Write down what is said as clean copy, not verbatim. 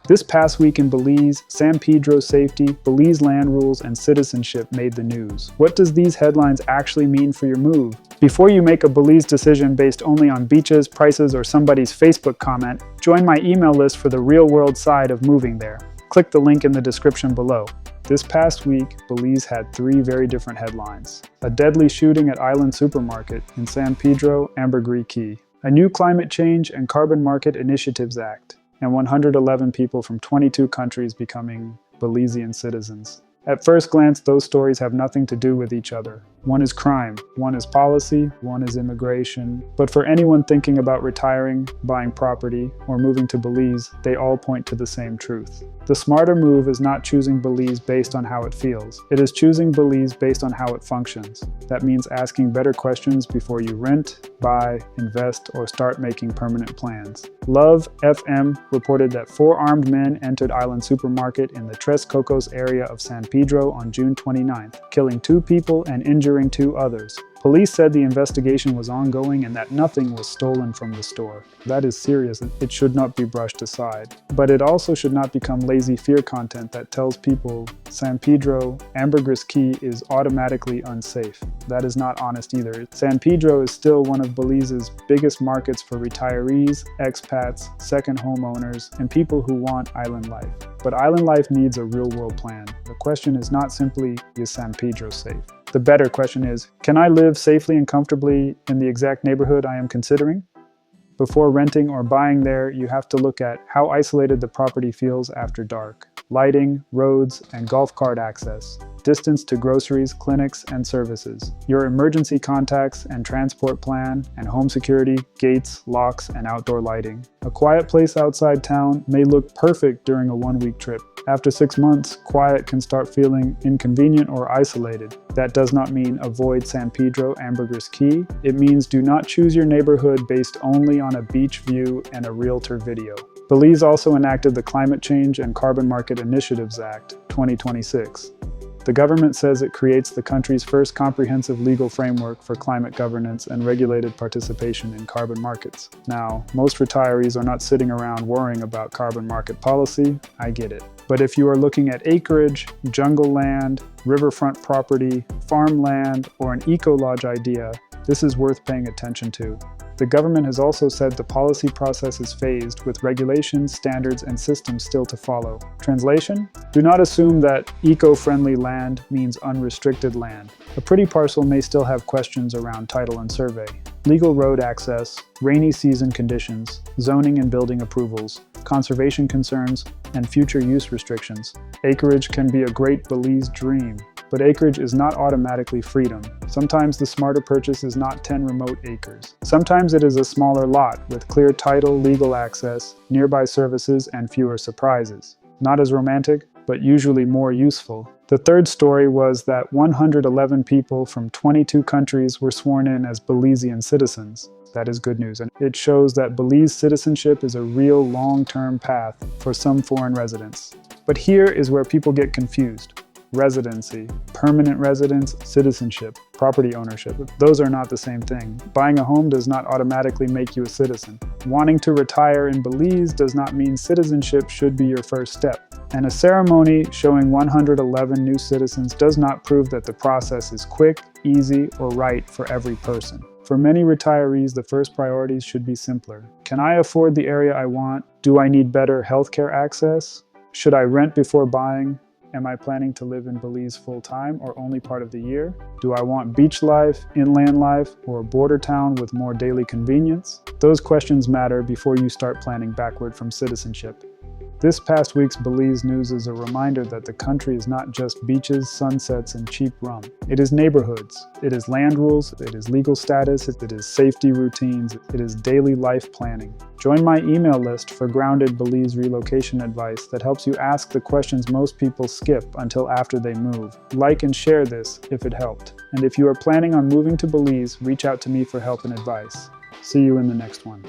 This past week in Belize, San Pedro safety, Belize land rules, and citizenship made the news. What does these headlines actually mean for your move? Before you make a Belize decision based only on beaches, prices, or somebody's Facebook comment, join my email list for the real-world side of moving there. Click the link in the description below. This past week, Belize had 3 very different headlines. A deadly shooting at Island Supermarket in San Pedro, Ambergris Caye. A new Climate Change and Carbon Market Initiatives Act. And 111 people from 22 countries becoming Belizean citizens. At first glance, those stories have nothing to do with each other. One is crime, one is policy, one is immigration. But for anyone thinking about retiring, buying property, or moving to Belize, they all point to the same truth. The smarter move is not choosing Belize based on how it feels. It is choosing Belize based on how it functions. That means asking better questions before you rent, buy, invest, or start making permanent plans. Love FM reported that 4 armed men entered Island Supermarket in the Tres Cocos area of San Pedro on June 29th, killing 2 people and injuring 2 others. Police said the investigation was ongoing and that nothing was stolen from the store. That is serious. It should not be brushed aside. But it also should not become lazy fear content that tells people San Pedro, Ambergris Caye is automatically unsafe. That is not honest either. San Pedro is still one of Belize's biggest markets for retirees, expats, second homeowners, and people who want island life. But island life needs a real-world plan. The question is not simply, is San Pedro safe? The better question is, can I live safely and comfortably in the exact neighborhood I am considering? Before renting or buying there, you have to look at how isolated the property feels after dark. Lighting, roads, and golf cart access. Distance to groceries, clinics, and services. Your emergency contacts and transport plan, and home security, gates, locks, and outdoor lighting. A quiet place outside town may look perfect during a 1-week trip. After 6 months, quiet can start feeling inconvenient or isolated. That does not mean avoid San Pedro, Ambergris Caye. It means do not choose your neighborhood based only on a beach view and a realtor video. Belize also enacted the Climate Change and Carbon Market Initiatives Act, 2026. The government says it creates the country's first comprehensive legal framework for climate governance and regulated participation in carbon markets. Now, most retirees are not sitting around worrying about carbon market policy. I get it. But if you are looking at acreage, jungle land, riverfront property, farmland, or an eco-lodge idea, this is worth paying attention to. The government has also said the policy process is phased, with regulations, standards, and systems still to follow. Translation? Do not assume that eco-friendly land means unrestricted land. A pretty parcel may still have questions around title and survey, legal road access, rainy season conditions, zoning and building approvals, conservation concerns, and future use restrictions. Acreage can be a great Belize dream, but acreage is not automatically freedom. Sometimes the smarter purchase is not 10 remote acres. Sometimes it is a smaller lot with clear title, legal access, nearby services, and fewer surprises. Not as romantic, but usually more useful. The third story was that 111 people from 22 countries were sworn in as Belizean citizens. That is good news, and it shows that Belize citizenship is a real long-term path for some foreign residents. But here is where people get confused. Residency, permanent residence, citizenship, property ownership. Those are not the same thing. Buying a home does not automatically make you a citizen. Wanting to retire in Belize does not mean citizenship should be your first step. And a ceremony showing 111 new citizens does not prove that the process is quick, easy, or right for every person. For many retirees, the first priorities should be simpler. Can I afford the area I want? Do I need better healthcare access? Should I rent before buying? Am I planning to live in Belize full-time or only part of the year? Do I want beach life, inland life, or a border town with more daily convenience? Those questions matter before you start planning backward from citizenship. This past week's Belize news is a reminder that the country is not just beaches, sunsets, and cheap rum. It is neighborhoods. It is land rules. It is legal status. It is safety routines. It is daily life planning. Join my email list for grounded Belize relocation advice that helps you ask the questions most people skip until after they move. Like and share this if it helped. And if you are planning on moving to Belize, reach out to me for help and advice. See you in the next one.